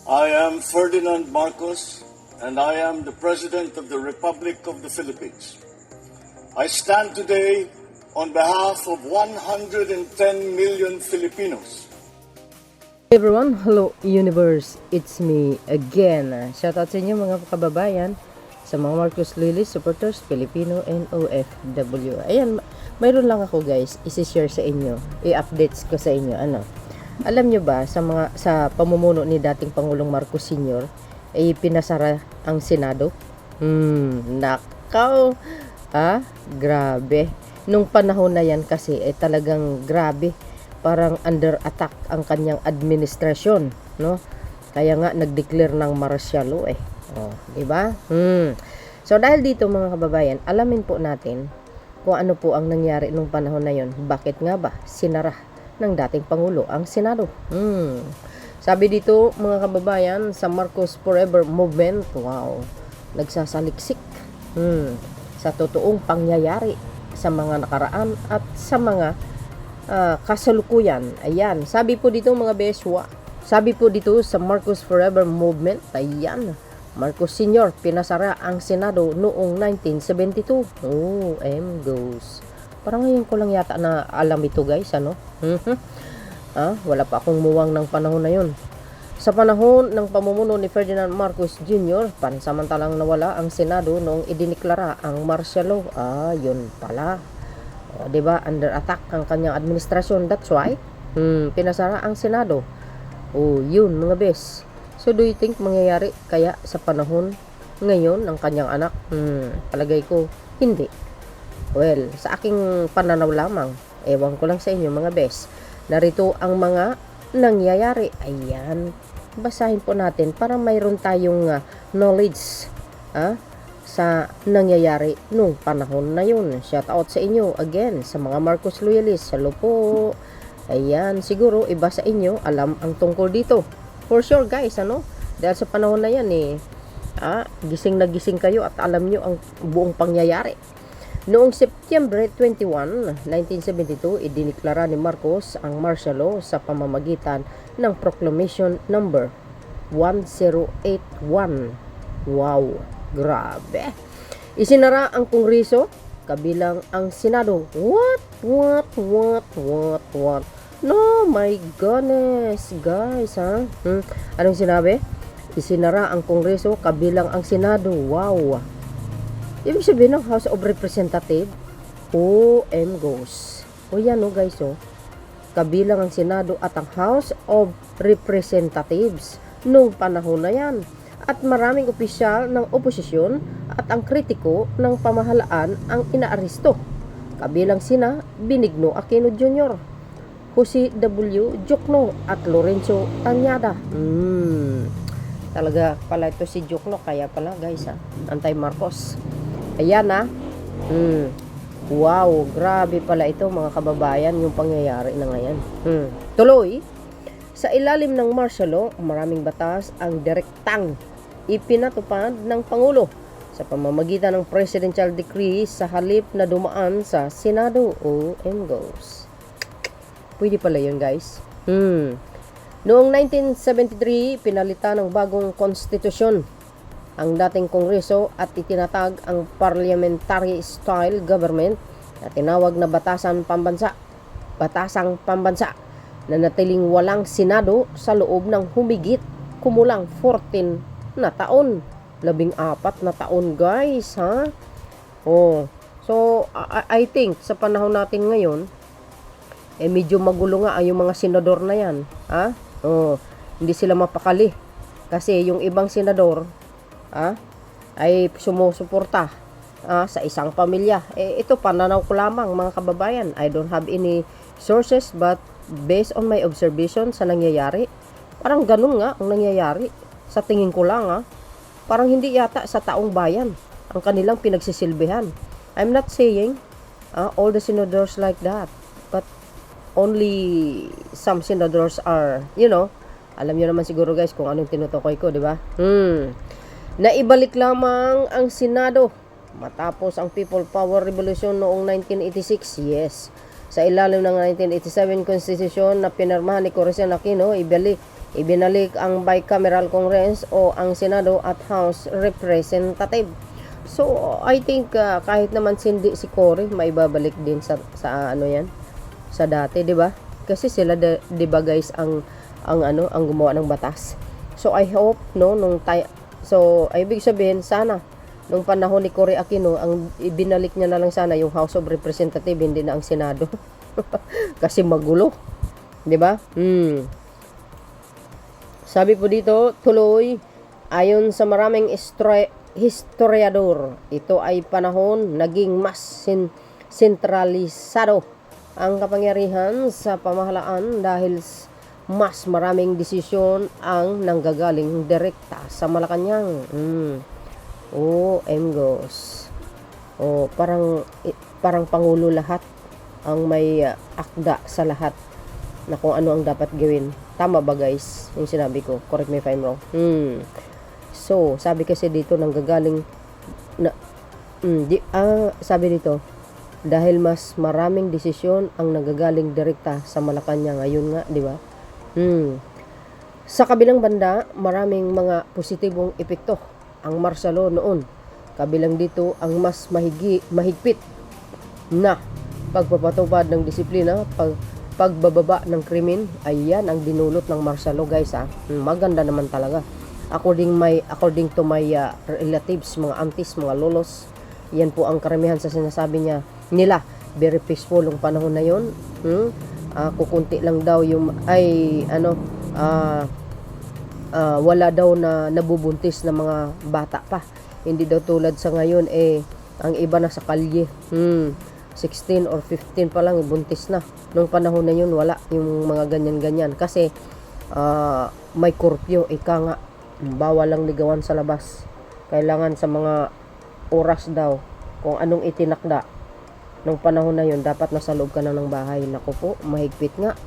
I am Ferdinand Marcos, and I am the President of the Republic of the Philippines. I stand today on behalf of 110 million Filipinos. Hey everyone, hello universe, it's me again. Shoutout sa inyo mga kababayan, sa mga Marcos Lilis supporters, Filipino and OFW. Ayan, mayroon lang ako guys, isi-share sa inyo, i-updates ko sa inyo. Alam nyo ba, sa pamumuno ni dating Pangulong Marcos Sr., ay pinasara ang Senado? Nakaw! Grabe. Nung panahon na yan kasi, talagang grabe. Parang under attack ang kanyang administrasyon, no? Kaya nga, nag-declare ng martial law diba? So, dahil dito mga kababayan, alamin po natin kung ano po ang nangyari nung panahon na yon. Bakit nga ba sinara ng dating Pangulo ang Senado? Sabi dito mga kababayan, sa Marcos Forever Movement, wow, nagsasaliksik sa totoong pangyayari sa mga nakaraan at sa mga kasalukuyan. Ayan, sabi po dito mga beswa, sabi po dito sa Marcos Forever Movement, ayan, Marcos Sr. pinasara ang Senado noong 1972. Goes. Parang ngayon ko lang yata na alam ito guys, wala pa akong muwang ng panahon na yun. Sa panahon ng pamumuno ni Ferdinand Marcos Jr., pansamantalang nawala ang Senado noong idiniklara ang martial law. Yun pala. Diba, under attack ang kanyang administrasyon. That's why, pinasara ang Senado. Yun mga bes. So, do you think mangyayari kaya sa panahon ngayon ng kanyang anak? Palagay ko, hindi. Well, sa aking pananaw lamang, ewan ko lang sa inyo mga bes, narito ang mga nangyayari. Ayan, basahin po natin para mayroon tayong knowledge sa nangyayari nung panahon na yun. Shout out sa inyo again sa mga Marcos loyalists. Hello po. Ayan, siguro iba sa inyo alam ang tungkol dito. For sure guys, dahil sa panahon na yan gising na gising kayo at alam nyo ang buong pangyayari. Noong September 21, 1972, idiniklara ni Marcos ang martial law sa pamamagitan ng Proclamation Number 1081. Wow, grabe. Isinara ang Kongreso, kabilang ang Senado. What? No, my goodness, guys, Anong sinabi? Isinara ang Kongreso, kabilang ang Senado. Wow. Ibig sabihin ng House of Representatives, goes. Yan guys, kabilang ang Senado at ang House of Representatives nung panahon na yan. At maraming opisyal ng oposisyon at ang kritiko ng pamahalaan ang inaaresto. Kabilang sina Benigno Aquino Jr., Jose W. Diokno at Lorenzo Tañada. Talaga pala ito si Diokno, kaya pala guys, anti-Marcos. Ayan wow, grabe pala ito mga kababayan, yung pangyayari na ngayon. Tuloy, sa ilalim ng martial law, maraming batas ang direktang ipinatupad ng Pangulo sa pamamagitan ng presidential decree sa halip na dumaan sa Senado. Goes. Pwede pala yun guys. Noong 1973, pinalitan ng bagong konstitusyon ang dating Kongreso at itinatag ang parliamentary style government na tinawag na Batasang Pambansa na natiling walang Senado sa loob ng humigit kumulang 14 na taon. 14 na taon guys, So, I think sa panahon natin ngayon, medyo magulo nga yung mga senador na yan, hindi sila mapakali. Kasi yung ibang senador, ay sumusuporta sa isang pamilya. Ito pananaw ko lamang mga kababayan. I don't have any sources, but based on my observation sa nangyayari, parang ganun nga ang nangyayari. Sa tingin ko lang, parang hindi yata sa taong bayan ang kanilang pinagsisilbihan. I'm not saying all the senators like that, but only some senators are, alam nyo naman siguro guys kung anong tinutukoy ko, di ba? Naibalik lamang ang Senado matapos ang People Power Revolution noong 1986. Yes. Sa ilalim ng 1987 Constitution na pinirmahan ni Corazon Aquino, ibinalik ang bicameral Congress o ang Senado at House Representative. So, I think kahit naman sindi si Cory, maibabalik din sa ano yan, sa dati, 'di ba? Kasi sila 'di ba guys ang gumawa ng batas. So, I hope ibig sabihin sana nung panahon ni Cory Aquino, ang ibinalik niya na lang sana yung House of Representative, hindi na ang Senado. Kasi magulo, 'di ba? Sabi po dito, tuloy, ayon sa maraming historiador, ito ay panahon naging mas sentralisado ang kapangyarihan sa pamahalaan dahil mas maraming desisyon ang nanggagaling direkta sa Malacanang. Emgos. Parang pangulo lahat ang may akda sa lahat na kung ano ang dapat gawin. Tama ba guys? Yung sinabi ko. Correct me if I'm wrong. So, sabi kasi dito nanggagaling sabi dito, dahil mas maraming desisyon ang nagagaling direkta sa Malacanang. Ayun nga, di ba? Sa kabilang banda, maraming mga positibong epekto ang martial law noon. Kabilang dito ang mas mahigpit na pagpapatupad ng disiplina, pagbababa ng krimen. Ayan ang dinulot ng martial law guys. Maganda naman talaga. According to my relatives, mga aunties, mga lolos, yan po ang karamihan sa sinasabi nila. Very peaceful yung panahon na yun. Kukunti lang daw yung wala daw na nabubuntis na mga bata pa. Hindi daw tulad sa ngayon ang iba na sa kalye. 16 or 15 pa lang buntis na. Nung panahon na yun wala yung mga ganyan-ganyan kasi may curfew, ika nga, bawal lang ligawan sa labas. Kailangan sa mga oras daw kung anong itinakda nung panahon na yun, dapat nasa loob ka na ng bahay. Naku po, mahigpit nga.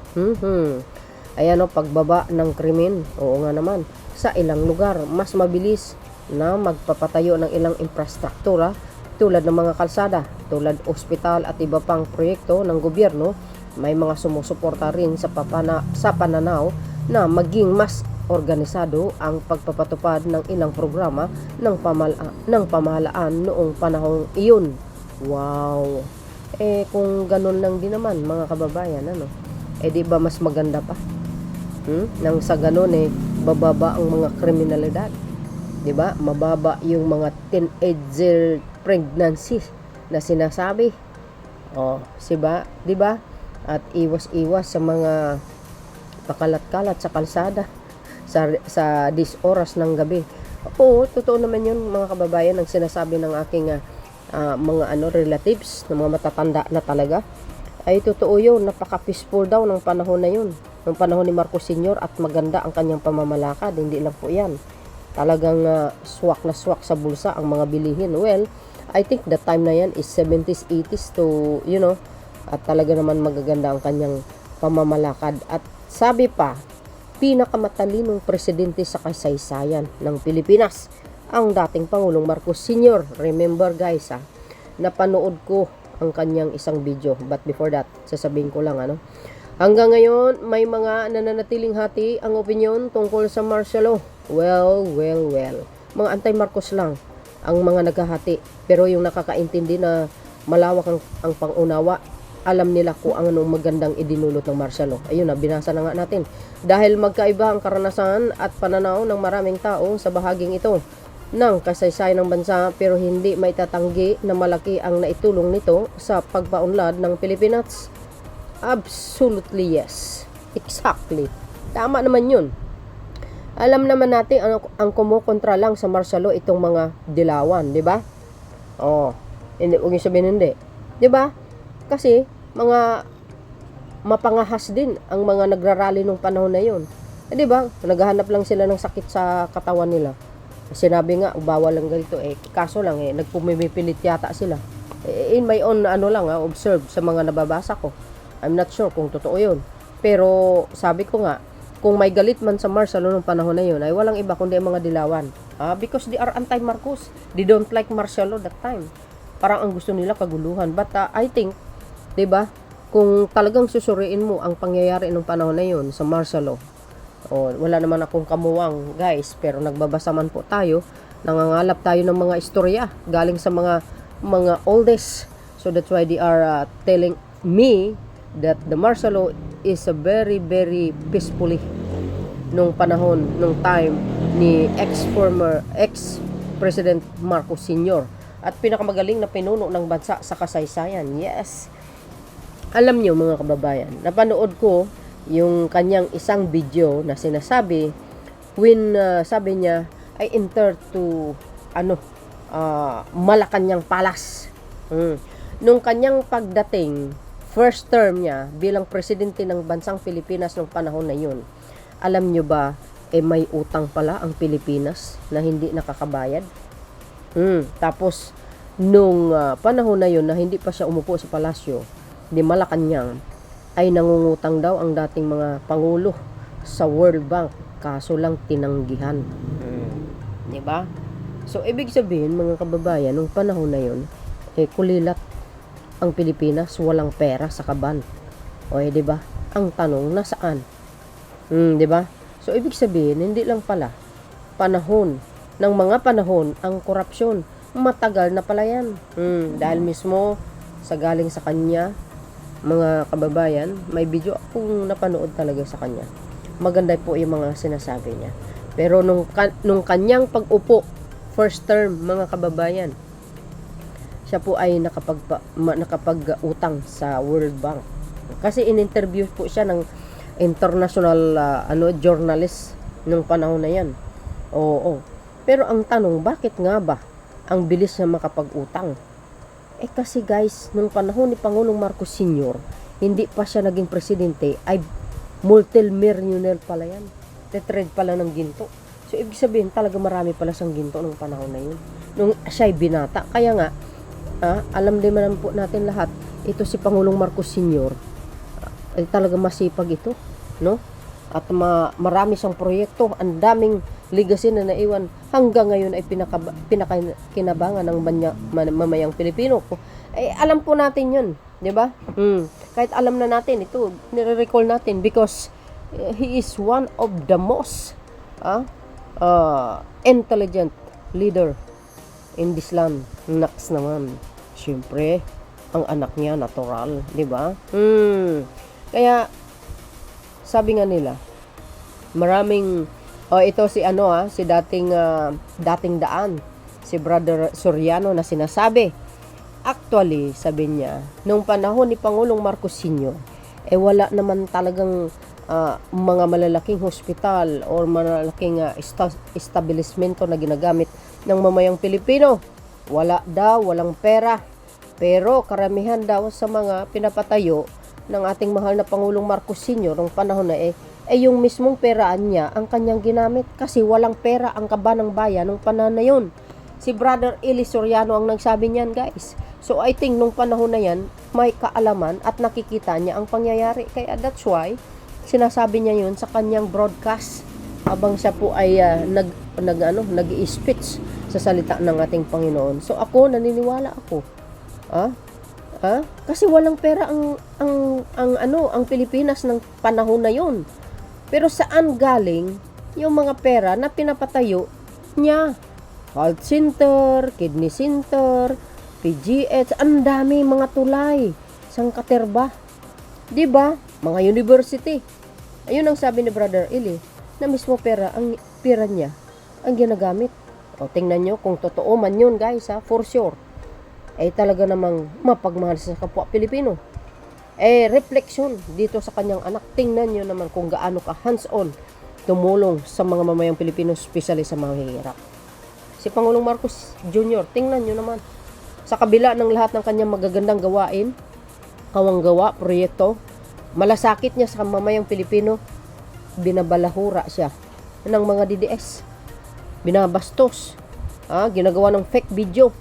Ayan pagbaba ng krimen. Oo nga naman. Sa ilang lugar, mas mabilis na magpapatayo ng ilang infrastruktura tulad ng mga kalsada, tulad ospital at iba pang proyekto ng gobyerno. May mga sumusuporta rin sa pananaw na maging mas organisado ang pagpapatupad ng ilang programa ng pamahalaan noong panahong iyon. Wow! Kung ganun lang din naman mga kababayan, di ba mas maganda pa? Nang sa ganun bababa ang mga kriminalidad. Di ba? Mababa yung mga teenager pregnancy na sinasabi. Di ba? At iwas-iwas sa mga pakalat-kalat sa kalsada sa 10 oras ng gabi. Totoo naman yun mga kababayan ang sinasabi ng aking mga relatives na mga matatanda na talaga. Ay totoo yun, napaka-peaceful daw ng panahon na yun. Ng panahon ni Marcos Sr. at maganda ang kanyang pamamalakad. Hindi lang po yan. Talagang swak na swak sa bulsa ang mga bilihin. Well, I think the time na yan is 70s, 80s to, at talaga naman magaganda ang kanyang pamamalakad. At sabi pa, pinakamatalinong presidente sa kasaysayan ng Pilipinas, ang dating Pangulong Marcos Sr. Remember guys, napanood ko ang kanyang isang video. But before that, sasabihin ko lang, hanggang ngayon, may mga nananatiling hati ang opinyon tungkol sa martial law. Well. Mga anti-Marcos lang ang mga naghahati. Pero yung nakakaintindi na malawak ang pangunawa, alam nila kung anong magandang idinulot ng martial law. Ayun binasa na nga natin. Dahil magkaiba ang karanasan at pananaw ng maraming tao sa bahaging ito ng kasaysayan ng bansa, pero hindi maitatanggi na malaki ang naitulong nito sa pagpaunlad ng Pilipinas. Absolutely yes. Exactly. Tama naman yun. Alam naman natin ang kumukontra lang sa martial law itong mga dilawan, di ba? Hindi, huwag yung sabihin hindi. Di ba? Kasi mga mapangahas din ang mga nagrarally nung panahon na yun. Di ba? Naghahanap lang sila ng sakit sa katawan nila. Sinabi nga, bawal lang ganito. Kaso lang, nagpumipilit yata sila. In my own, observe sa mga nababasa ko. I'm not sure kung totoo yun. Pero, sabi ko nga, kung may galit man sa martial law nung panahon na yun, ay walang iba kundi ang mga dilawan. Because they are anti-Marcos. They don't like martial law that time. Parang ang gusto nila kaguluhan. But I think, diba, kung talagang susuriin mo ang pangyayari nung panahon na yun sa martial law, O, wala naman akong kamuwang, guys, pero nagbabasa man po tayo, nangangalap tayo ng mga istorya galing sa mga oldest. So that's why they are telling me that the martial law is a very very peacefully nung panahon, nung time ni ex-President Marcos Sr. at pinakamagaling na pinuno ng bansa sa kasaysayan. Yes. Alam niyo mga kababayan, napanood ko yung kanyang isang video na sinasabi when sabi niya I enter to Malacanang Palace. Nung kanyang pagdating, first term niya bilang presidente ng bansang Pilipinas nung panahon na yun. Alam nyo ba, may utang pala ang Pilipinas na hindi nakakabayad? Tapos, nung panahon na yun na hindi pa siya umupo sa palasyo di Malacanang, ay nangungutang daw ang dating mga pangulo sa World Bank. Kaso lang tinanggihan. Diba? So, ibig sabihin, mga kababayan, nung panahon na yun, kulilat ang Pilipinas, walang pera sa kaban. O, diba? Ang tanong, nasaan? Diba? So, ibig sabihin, hindi lang pala panahon, ng mga panahon, ang korupsyon, matagal na pala yan. Dahil mismo, sa galing sa kanya, mga kababayan, may video akong napanood talaga sa kanya. Maganda po yung mga sinasabi niya. Pero nung kanyang pag-upo, first term, mga kababayan, siya po ay nakapag-utang sa World Bank. Kasi in-interview po siya ng international journalist nung panahon na yan. Oo. Pero ang tanong, bakit nga ba ang bilis na makapag-utang? Kasi guys, nung panahon ni Pangulong Marcos Sr., hindi pa siya naging presidente, ay multimillionaire pala yan. Tetrade pala ng ginto. So, ibig sabihin, talaga marami pala siyang ginto nung panahon na yun. Nung siya'y binata. Kaya nga, alam din man po natin lahat, ito si Pangulong Marcos Sr., ay talaga masipag ito, no? At marami siyang proyekto, ang daming legacy na naiwan hanggang ngayon ay pinakinabangan ng mamayang Pilipino. Alam po natin yun, di ba? Kahit alam na natin, ito, nire-recall natin because he is one of the most intelligent leader in this land. Next naman, syempre, ang anak niya natural, di ba? Kaya sabi nga nila, maraming ito si si dating daan, si Brother Soriano na sinasabi. Actually, sabi niya, nung panahon ni Pangulong Marcos Sr., wala naman talagang mga malalaking hospital or malalaking establishmento na ginagamit ng mamayang Pilipino. Wala daw, walang pera. Pero karamihan daw sa mga pinapatayo ng ating mahal na Pangulong Marcos Sr. nung panahon na yung mismong peraan niya ang kanyang ginamit kasi walang pera ang kaban ng bayan nung panahon na yun. Si Brother Eli Soriano ang nagsabi niyan, guys. So I think nung panahon na yan, may kaalaman at nakikita niya ang pangyayari. Kaya that's why sinasabi niya yun sa kanyang broadcast habang siya po ay nag-i-speech sa salita ng ating Panginoon. So ako, naniniwala ako. Kasi walang pera ang Pilipinas ng panahon na yon. Pero saan galing yung mga pera na pinapatayo niya? Health center, kidney center, PGH, ang dami mga tulay, sangkaterba. 'Di ba? Mga university. Ayun ang sabi ni Brother Eli, na mismo pera niya ang ginagamit. O tingnan nyo kung totoo man yun, guys, for sure. Talaga namang mapagmahal sa kapwa Pilipino. Reflection dito sa kanyang anak. Tingnan nyo naman kung gaano ka hands-on tumulong sa mga mamayang Pilipino, especially sa mga hirap. Si Pangulong Marcos Jr., tingnan nyo naman. Sa kabila ng lahat ng kanyang magagandang gawain, kawanggawa, proyekto, malasakit niya sa mamayang Pilipino, binabalahura siya ng mga DDS. Binabastos. Ginagawa ng fake video.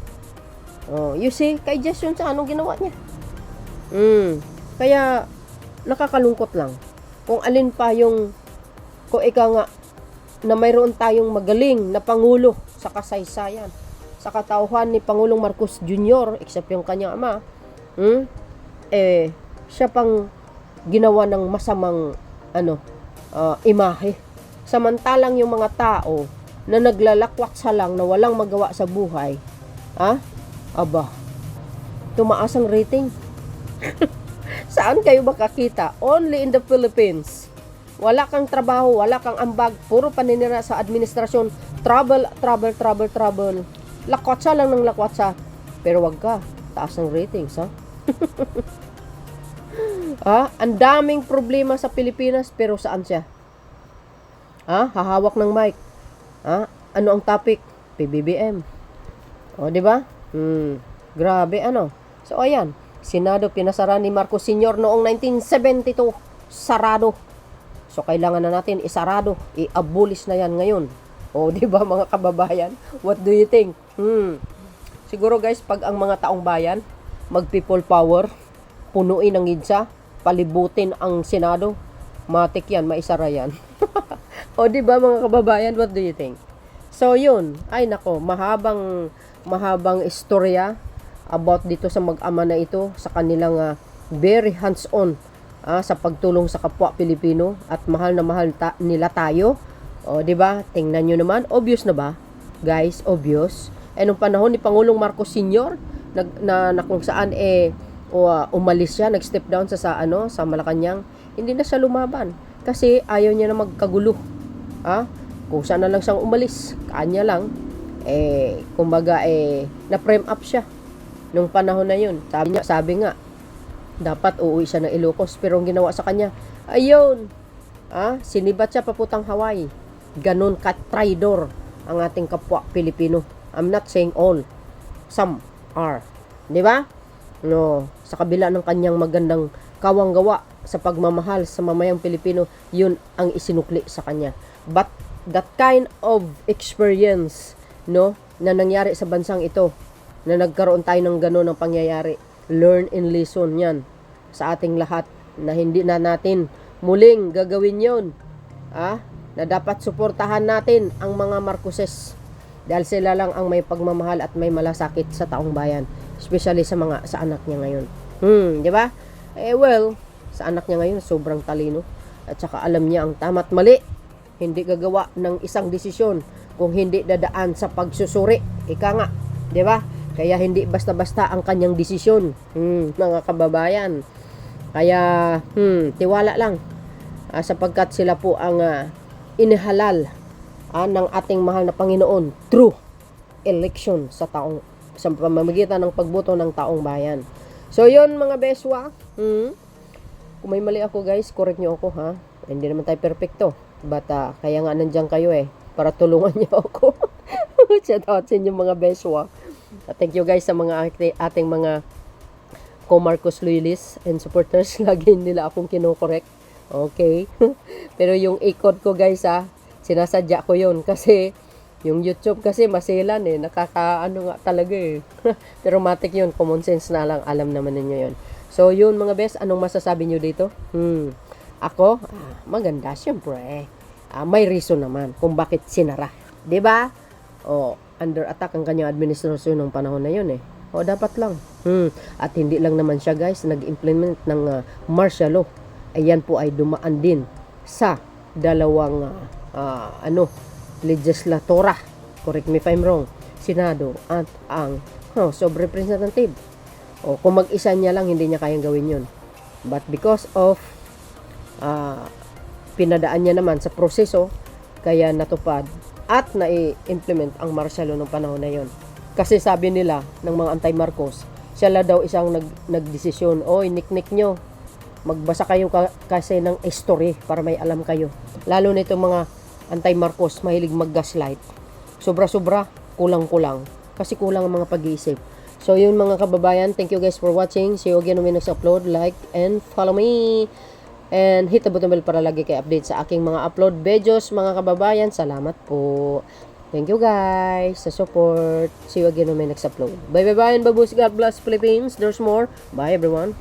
You see, kay Jason sa anong ginawa niya. Kaya, nakakalungkot lang. Kung alin pa yung, kung ikaw nga, na mayroon tayong magaling na Pangulo sa kasaysayan, sa katauhan ni Pangulong Marcos Jr., except yung kanyang ama, siya pang ginawa ng masamang, imahe Samantalang yung mga tao na naglalakwatsa lang na walang magawa sa buhay, aba, tumaas ang rating. Saan kayo makakita? Only in the Philippines. Wala kang trabaho, wala kang ambag, puro paninira sa administrasyon, trouble. Lakwatsa lang ng lakwatsa. Pero wag ka, taas ang ratings, ang daming problema sa Pilipinas, pero saan siya? Hahawak ng mic. Ano ang topic? PBBM. O, di ba? Grabe, ano? So, ayan. Senado pinasara ni Marcos Sr. noong 1972. Sarado. So, kailangan na natin isarado. I-abolish na yan ngayon. O, di ba mga kababayan? What do you think? Siguro guys, pag ang mga taong bayan, mag-people power, punuin ang gidsa, palibutin ang Senado, matik yan, maisara yan. O, di ba mga kababayan? What do you think? So, yun. Ay, nako, mahabang istorya about dito sa mag-ama na ito sa kanilang very hands-on sa pagtulong sa kapwa Pilipino at mahal na mahal nila tayo. O, di ba? Tingnan nyo naman. Obvious na ba? Guys, obvious. Nung panahon ni Pangulong Marcos Sr., na kung saan umalis siya, nag-step down sa Malacanang, hindi na siya lumaban kasi ayaw niya na magkagulo. Kung saan na lang siyang umalis, kanya lang, kumbaga, na-frame up siya nung panahon na yun. Sabi nga, dapat uuwi siya ng Ilocos, pero ang ginawa sa kanya, ayun, sinibat siya paputang Hawaii. Ganon ka-traidor ang ating kapwa Pilipino. I'm not saying all, some are. Di ba? No, sa kabila ng kanyang magandang kawanggawa sa pagmamahal sa mamayang Pilipino, yun ang isinukli sa kanya. But that kind of experience, no, na nangyari sa bansang ito, na nagkaroon tayo ng gano'n ng pangyayari, learn and lesson yan sa ating lahat, na hindi na natin muling gagawin yun, na dapat suportahan natin ang mga Marcoses dahil sila lang ang may pagmamahal at may malasakit sa taong bayan, especially sa anak niya ngayon. Di ba? Well, sa anak niya ngayon sobrang talino at saka alam niya ang tama't mali. Hindi gagawa ng isang desisyon kung hindi dadaan sa pagsusuri. Ika nga, di ba? Kaya hindi basta-basta ang kanyang desisyon, mga kababayan. Kaya, tiwala lang. Sapagkat sila po ang inihalal ng ating mahal na Panginoon through election sa pamamagitan ng pagboto ng taong bayan. So, yun mga beswa. Kung may mali ako guys, correct nyo ako Hindi naman tayo perfecto. But, kaya nga nandiyan kayo para tulungan nyo ako. Shout out sa inyo mga beswa. Thank you guys sa mga ating mga co-Marcos loyalists and supporters. Lagi nila akong kinokorek. Okay? Pero yung ikot ko guys sinasadya ko yun kasi yung YouTube kasi masilan nakakaano nga talaga Pero matik yun, common sense na lang, alam naman ninyo yun. So yun mga best, anong masasabi nyo dito? Ako, maganda syempre. May reason naman kung bakit sinara. 'Di ba? Under attack ang kanyang administrasyon ng panahon na yun dapat lang. At hindi lang naman siya guys nag-implement ng martial law. Ayan po ay dumaan din sa dalawang legislatura, correct me if I'm wrong, Senado at ang House of Representative. Kung mag-isa niya lang, hindi niya kayang gawin yun. But because of pinadaan niya naman sa proseso, kaya natupad at na-implement ang martial law ng panahon na yon. Kasi sabi nila ng mga anti-Marcos, sila daw isang nagdesisyon, niknik nyo, magbasa kayo kasi ng history para may alam kayo. Lalo nito mga anti-Marcos, mahilig mag-gaslight. Sobra-sobra, kulang-kulang. Kasi kulang ang mga pag-iisip. So yun mga kababayan, thank you guys for watching. See you again when we next upload. Like and follow me. And hit the button bell para lagi kayo update sa aking mga upload videos mga kababayan. Salamat po. Thank you guys sa support. See you again when we next upload. Bye bye bye and babus. God bless Philippines. There's more. Bye everyone.